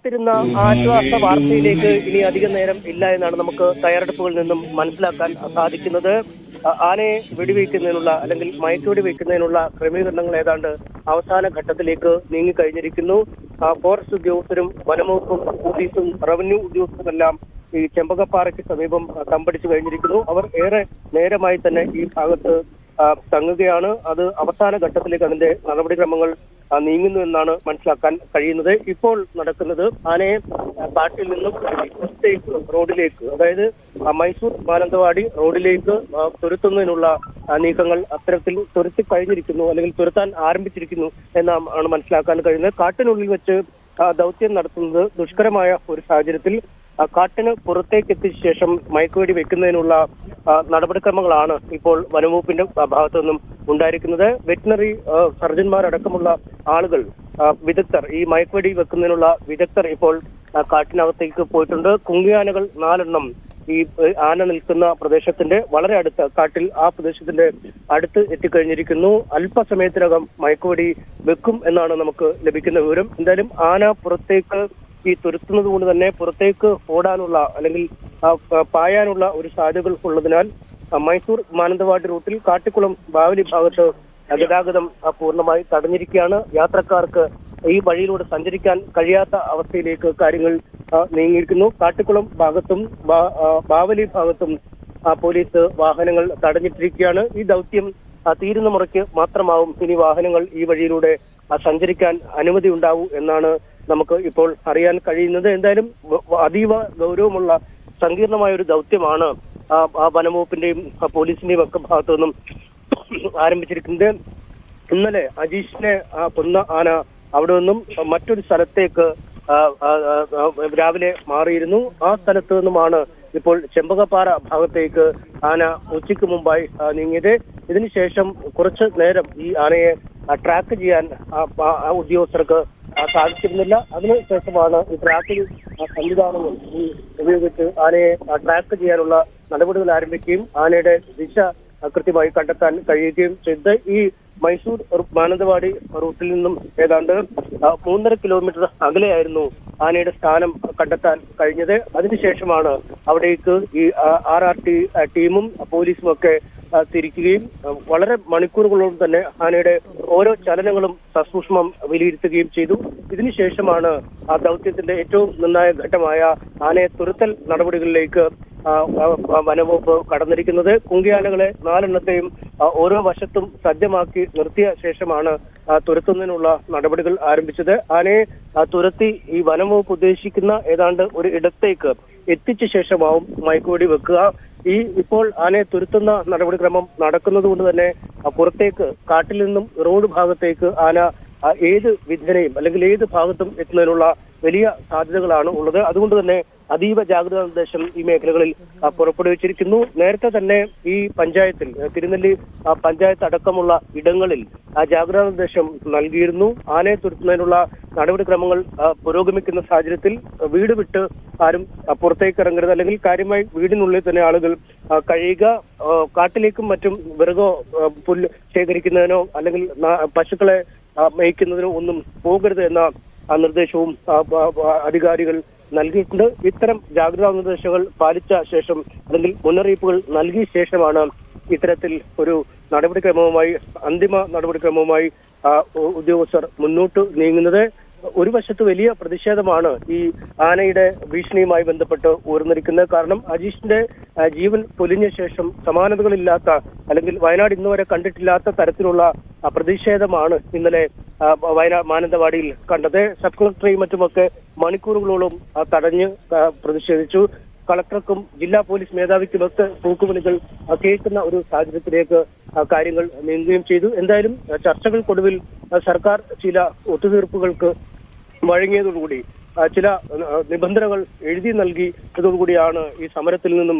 ത്തിരുന്ന ആശ്വാസ വാർത്തയിലേക്ക് ഇനി അധികം നേരം ഇല്ല എന്നാണ് നമുക്ക് തയ്യാറെടുപ്പുകളിൽ നിന്നും മനസ്സിലാക്കാൻ സാധിക്കുന്നത്. ആനയെ വെടിവെക്കുന്നതിനുള്ള അല്ലെങ്കിൽ മയക്കുവെടി വെക്കുന്നതിനുള്ള ക്രമീകരണങ്ങൾ ഏതാണ്ട് അവസാന ഘട്ടത്തിലേക്ക് നീങ്ങിക്കഴിഞ്ഞിരിക്കുന്നു. ഫോറസ്റ്റ് ഉദ്യോഗസ്ഥരും വനംവകുപ്പും പോലീസും റവന്യൂ ഉദ്യോഗസ്ഥരുമെല്ലാം ഈ ചെമ്പകപ്പാറയ്ക്ക് സമീപം തമ്പടിച്ചു കഴിഞ്ഞിരിക്കുന്നു. അവർ ഏറെ നേരമായി തന്നെ ഈ ഭാഗത്ത് തങ്ങുകയാണ്. അത് അവസാന ഘട്ടത്തിലേക്ക് അതിന്റെ നടപടിക്രമങ്ങൾ നീങ്ങുന്നു എന്നാണ് മനസ്സിലാക്കാൻ കഴിയുന്നത്. ഇപ്പോൾ നടക്കുന്നത് ആനയെ കാട്ടിൽ നിന്നും റോഡിലേക്ക്, അതായത് മൈസൂർ മാനന്തവാടി റോഡിലേക്ക് തുരത്തുന്നതിനുള്ള നീക്കങ്ങൾ അത്തരത്തിൽ തുരത്തി കഴിഞ്ഞിരിക്കുന്നു, അല്ലെങ്കിൽ തുരത്താൻ ആരംഭിച്ചിരിക്കുന്നു എന്നാണ് മനസ്സിലാക്കാൻ കഴിയുന്നത്. കാട്ടിനുള്ളിൽ വെച്ച് ദൗത്യം നടത്തുന്നത് ദുഷ്കരമായ ഒരു സാഹചര്യത്തിൽ കാട്ടിന് പുറത്തേക്ക് എത്തിച്ച ശേഷം മയക്കുവെടി വെക്കുന്നതിനുള്ള നടപടിക്രമങ്ങളാണ് ഇപ്പോൾ വനംവകുപ്പിന്റെ ഭാഗത്തു നിന്നും ഉണ്ടായിരിക്കുന്നത്. വെറ്റിനറി സർജന്മാരടക്കമുള്ള ആളുകൾ, വിദഗ്ധർ, ഈ മയക്കുവെടി വെക്കുന്നതിനുള്ള വിദഗ്ധർ ഇപ്പോൾ കാട്ടിനകത്തേക്ക് പോയിട്ടുണ്ട്. കുങ്കിയാനകൾ 4 എണ്ണം ഈ ആന നിൽക്കുന്ന പ്രദേശത്തിന്റെ വളരെ അടുത്ത കാട്ടിൽ, ആ പ്രദേശത്തിന്റെ അടുത്ത് എത്തിക്കഴിഞ്ഞിരിക്കുന്നു. അല്പസമയത്തിനകം മയക്കുവെടി വെക്കും എന്നാണ് നമുക്ക് ലഭിക്കുന്ന വിവരം. എന്തായാലും ആന പുറത്തേക്ക് ഈ തുരത്തുന്നത് കൊണ്ട് തന്നെ പുറത്തേക്ക് ഓടാനുള്ള അല്ലെങ്കിൽ പായാനുള്ള ഒരു സാധ്യതകൾ ഉള്ളതിനാൽ മൈസൂർ മാനന്തവാടി റൂട്ടിൽ കാട്ടിക്കുളം ബാവലി ഭാഗത്ത് ഗതാഗതം പൂർണ്ണമായി തടഞ്ഞിരിക്കുകയാണ്. യാത്രക്കാർക്ക് ഈ വഴിയിലൂടെ സഞ്ചരിക്കാൻ കഴിയാത്ത അവസ്ഥയിലേക്ക് കാര്യങ്ങൾ നീങ്ങിയിരിക്കുന്നു. കാട്ടിക്കുളം ഭാഗത്തും ബാവലി ഭാഗത്തും പോലീസ് വാഹനങ്ങൾ തടഞ്ഞിട്ടിരിക്കുകയാണ്. ഈ ദൗത്യം തീരുന്ന മുറയ്ക്ക് മാത്രമാവും ഇനി വാഹനങ്ങൾ ഈ വഴിയിലൂടെ സഞ്ചരിക്കാൻ അനുമതി ഉണ്ടാവൂ എന്നാണ് നമുക്ക് ഇപ്പോൾ അറിയാൻ കഴിയുന്നത്. എന്തായാലും അതീവ ഗൗരവമുള്ള സങ്കീർണമായ ഒരു ദൗത്യമാണ് വനംവകുപ്പിന്റെയും പോലീസിന്റെയും ഒക്കെ ഭാഗത്തു നിന്നും ആരംഭിച്ചിരിക്കുന്നത്. ഇന്നലെ അജീഷിനെ കൊന്ന ആന അവിടെ നിന്നും മറ്റൊരു സ്ഥലത്തേക്ക് രാവിലെ മാറിയിരുന്നു. ആ സ്ഥലത്ത് നിന്നുമാണ് ഇപ്പോൾ ചെമ്പകപ്പാറ ഭാഗത്തേക്ക് ആന ഉച്ചയ്ക്ക് മുമ്പായി നീങ്ങിയത്. ഇതിനുശേഷം കുറച്ച് നേരം ഈ ആനയെ ട്രാക്ക് ചെയ്യാൻ ഉദ്യോഗസ്ഥർക്ക് സാധിച്ചിരുന്നില്ല. അതിനുശേഷമാണ് ഈ ട്രാക്കിംഗ് സംവിധാനങ്ങൾ ഉപയോഗിച്ച് ആനയെ ട്രാക്ക് ചെയ്യാനുള്ള നടപടികൾ ആരംഭിക്കുകയും ആനയുടെ ദിശ കൃത്യമായി കണ്ടെത്താൻ കഴിയുകയും ചെയ്തത്. ഈ മൈസൂർ മാനന്തവാടി റൂട്ടിൽ നിന്നും ഏതാണ്ട് 3.5 കിലോമീറ്റർ അകലെയായിരുന്നു ആനയുടെ സ്ഥാനം കണ്ടെത്താൻ കഴിഞ്ഞത്. അതിനുശേഷമാണ് അവിടേക്ക് ഈ RRT ടീമും പോലീസും ഒക്കെ തിരിക്കുകയും വളരെ മണിക്കൂറുകളോളം തന്നെ ആനയുടെ ഓരോ ചലനങ്ങളും സസൂക്ഷ്മം വിലയിരുത്തുകയും ചെയ്തു. ഇതിനുശേഷമാണ് ആ ദൗത്യത്തിന്റെ ഏറ്റവും നിർണായക ഘട്ടമായ ആനയെ തുരത്തൽ നടപടികളിലേക്ക് വനംവകുപ്പ് കടന്നിരിക്കുന്നത്. കുങ്കിയാനകളെ 4 എണ്ണത്തെയും ഓരോ വശത്തും സജ്ജമാക്കി നിർത്തിയ ശേഷമാണ് തുരത്തുന്നതിനുള്ള നടപടികൾ ആരംഭിച്ചത്. ആനയെ തുരത്തി ഈ വനംവകുപ്പ് ഉദ്ദേശിക്കുന്ന ഏതാണ്ട് ഒരു ഇടത്തേക്ക് എത്തിച്ച ശേഷമാവും മയക്കുവെടി വെക്കുക. ഇപ്പോൾ ആനയെ തുരത്തുന്ന നടപടിക്രമം നടക്കുന്നത് കൊണ്ട് തന്നെ പുറത്തേക്ക്, കാട്ടിൽ നിന്നും റോഡ് ഭാഗത്തേക്ക് ആന ഏത് വിധനയും അല്ലെങ്കിൽ ഏത് ഭാഗത്തും എത്തുന്നതിനുള്ള വലിയ സാധ്യതകളാണ് ഉള്ളത്. അതുകൊണ്ട് തന്നെ അതീവ ജാഗ്രതാ നിർദ്ദേശം ഈ മേഖലകളിൽ പുറപ്പെടുവിച്ചിരിക്കുന്നു. നേരത്തെ തന്നെ ഈ പഞ്ചായത്തിൽ, തിരുനെല്ലി പഞ്ചായത്ത് അടക്കമുള്ള ഇടങ്ങളിൽ ജാഗ്രതാ നിർദ്ദേശം നൽകിയിരുന്നു. ആനയെ തുരത്തുന്നതിനുള്ള നടപടിക്രമങ്ങൾ പുരോഗമിക്കുന്ന സാഹചര്യത്തിൽ വീട് വിട്ട് ആരും പുറത്തേക്ക് ഇറങ്ങരുത്, അല്ലെങ്കിൽ കാര്യമായി വീടിനുള്ളിൽ തന്നെ ആളുകൾ കഴിയുക. കാട്ടിലേക്കും മറ്റും വിറകോ പുല്ല് ശേഖരിക്കുന്നതിനോ അല്ലെങ്കിൽ പശുക്കളെ മേയ്ക്കുന്നതിനോ ഒന്നും പോകരുത് എന്ന നിർദ്ദേശവും അധികാരികൾ നൽകിയിട്ടുണ്ട്. ഇത്തരം ജാഗ്രതാ നിർദ്ദേശങ്ങൾ പാലിച്ച ശേഷം അല്ലെങ്കിൽ മുന്നറിയിപ്പുകൾ നൽകിയ ശേഷമാണ് ഇത്തരത്തിൽ ഒരു നടപടിക്രമവുമായി, അന്തിമ നടപടിക്രമവുമായി ഉദ്യോഗസ്ഥർ മുന്നോട്ട് നീങ്ങുന്നത്. ഒരു വശത്ത് വലിയ പ്രതിഷേധമാണ് ഈ ആനയുടെ ഭീഷണിയുമായി ബന്ധപ്പെട്ട് ഉയർന്നിരിക്കുന്നത്. കാരണം അജീഷിന്റെ ജീവൻ പൊലിഞ്ഞ ശേഷം സമാനതകളില്ലാത്ത, അല്ലെങ്കിൽ വയനാട് ഇന്നുവരെ കണ്ടിട്ടില്ലാത്ത തരത്തിലുള്ള പ്രതിഷേധമാണ് ഇന്നലെ മാനന്തവാടിയിൽ കണ്ടത്. സബ് കളക്ടറെയും മറ്റുമൊക്കെ മണിക്കൂറുകളോളം തടഞ്ഞ് പ്രതിഷേധിച്ചു. കളക്ടർക്കും ജില്ലാ പോലീസ് മേധാവിക്കുമൊക്കെ തൂക്കുവിളികൾ കേൾക്കുന്ന ഒരു സാഹചര്യത്തിലേക്ക് കാര്യങ്ങൾ നീങ്ങുകയും ചെയ്തു. എന്തായാലും ചർച്ചകൾക്കൊടുവിൽ സർക്കാർ ചില ഒത്തുതീർപ്പുകൾക്ക് വഴങ്ങിയതോടുകൂടി, ചില നിബന്ധനകൾ എഴുതി നൽകിയതോടുകൂടിയാണ് ഈ സമരത്തിൽ നിന്നും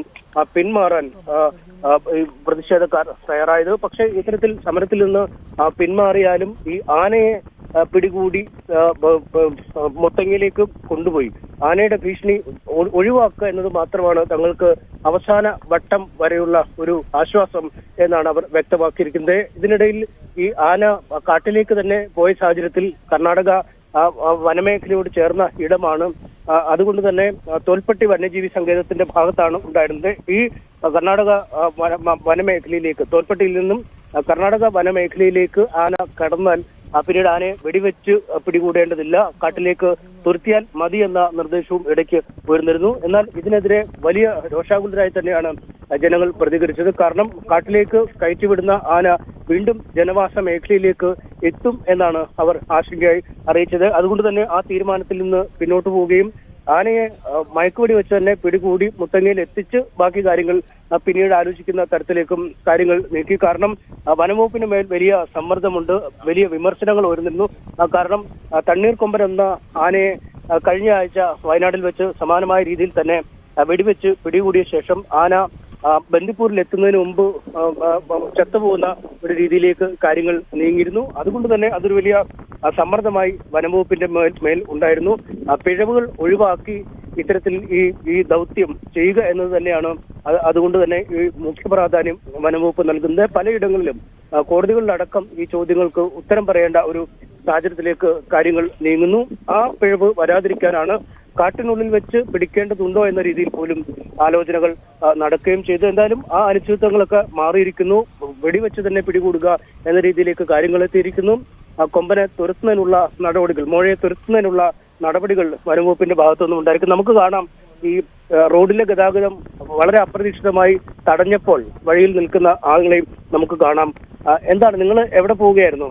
പിന്മാറാൻ പ്രതിഷേധക്കാർ തയ്യാറായത്. പക്ഷേ ഇത്തരത്തിൽ സമരത്തിൽ നിന്ന് പിന്മാറിയാലും ഈ ആനയെ പിടികൂടി മൊത്തങ്ങയിലേക്ക് കൊണ്ടുപോയി ആനയുടെ ഭീഷണി ഒഴിവാക്കുക എന്നത് മാത്രമാണ് തങ്ങൾക്ക് അവസാന വട്ടം വരെയുള്ള ഒരു ആശ്വാസം എന്നാണ് അവർ വ്യക്തമാക്കിയിരിക്കുന്നത്. ഇതിനിടയിൽ ഈ ആന കാട്ടിലേക്ക് തന്നെ പോയ സാഹചര്യത്തിൽ കർണാടക വനമേഖലയോട് ചേർന്ന ഇടമാണ്. അതുകൊണ്ട് തന്നെ തോൽപ്പട്ടി വന്യജീവി സങ്കേതത്തിന്റെ ഭാഗത്താണ് ഉണ്ടായിരുന്നത്. ഈ കർണാടക വനമേഖലയിലേക്ക്, തോൽപ്പട്ടിയിൽ നിന്നും കർണാടക വനമേഖലയിലേക്ക് ആന കടന്നാൽ പിന്നീട് ആനയെ വെടിവെച്ച് പിടികൂടേണ്ടതില്ല, കാട്ടിലേക്ക് തുരത്തിയാൽ മതി എന്ന നിർദ്ദേശവും ഇടയ്ക്ക് ഉയർന്നിരുന്നു. എന്നാൽ ഇതിനെതിരെ വലിയ രോഷാകുലരായി തന്നെയാണ് ജനങ്ങൾ പ്രതികരിച്ചത്. കാരണം കാട്ടിലേക്ക് കയറ്റിവിടുന്ന ആന വീണ്ടും ജനവാസ മേഖലയിലേക്ക് എത്തും എന്നാണ് അവർ ആശങ്കയായി അറിയിച്ചത്. അതുകൊണ്ട് തന്നെ ആ തീരുമാനത്തിൽ നിന്ന് പിന്നോട്ട് പോവുകയും ആനയെ മയക്കുവെടി വെച്ച് തന്നെ പിടികൂടി മുത്തങ്ങയിൽ എത്തിച്ച് ബാക്കി കാര്യങ്ങൾ പിന്നീട് ആലോചിക്കുന്ന തരത്തിലേക്കും കാര്യങ്ങൾ നീക്കി. കാരണം വനംവകുപ്പിന് മേൽ വലിയ സമ്മർദ്ദമുണ്ട്, വലിയ വിമർശനങ്ങൾ ഉയർന്നിരുന്നു. കാരണം തണ്ണീർക്കൊമ്പൻ എന്ന ആനയെ കഴിഞ്ഞ ആഴ്ച വയനാട്ടിൽ വെച്ച് സമാനമായ രീതിയിൽ തന്നെ വെടിവെച്ച് പിടികൂടിയ ശേഷം ആന ബന്ദിപ്പൂരിൽ എത്തുന്നതിന് മുമ്പ് ചത്തുപോകുന്ന ഒരു രീതിയിലേക്ക് കാര്യങ്ങൾ നീങ്ങിയിരുന്നു. അതുകൊണ്ട് തന്നെ അതൊരു വലിയ സമ്മർദ്ദമായി വനംവകുപ്പിന്റെ മേൽ ഉണ്ടായിരുന്നു. പിഴവുകൾ ഒഴിവാക്കി ഇത്തരത്തിൽ ഈ ദൗത്യം ചെയ്യുക എന്നത് തന്നെയാണ്. അതുകൊണ്ട് തന്നെ ഈ മുഖ്യ പ്രാധാന്യം വനംവകുപ്പ് നൽകുന്നത്. പലയിടങ്ങളിലും കോടതികളിലടക്കം ഈ ചോദ്യങ്ങൾക്ക് ഉത്തരം പറയേണ്ട ഒരു സാഹചര്യത്തിലേക്ക് കാര്യങ്ങൾ നീങ്ങുന്നു. ആ പിഴവ് വരാതിരിക്കാനാണ് കാട്ടിനുള്ളിൽ വെച്ച് പിടിക്കേണ്ടതുണ്ടോ എന്ന രീതിയിൽ പോലും ആലോചനകൾ നടക്കുകയും ചെയ്തു. എന്തായാലും ആ അനിശ്ചിതത്വങ്ങളൊക്കെ മാറിയിരിക്കുന്നു. വെടിവെച്ച് തന്നെ പിടികൂടുക എന്ന രീതിയിലേക്ക് കാര്യങ്ങൾ എത്തിയിരിക്കുന്നു. കൊമ്പനെ തുരത്തുന്നതിനുള്ള നടപടികൾ, മോഴയെ തുരത്തുന്നതിനുള്ള നടപടികൾ വനംവകുപ്പിന്റെ ഭാഗത്തുനിന്നും ഉണ്ടായിരിക്കും. നമുക്ക് കാണാം, ഈ റോഡിലെ ഗതാഗതം വളരെ അപ്രതീക്ഷിതമായി തടഞ്ഞപ്പോൾ വഴിയിൽ നിൽക്കുന്ന ആളുകളെയും നമുക്ക് കാണാം. എന്താണ്, നിങ്ങൾ എവിടെ പോവുകയായിരുന്നു?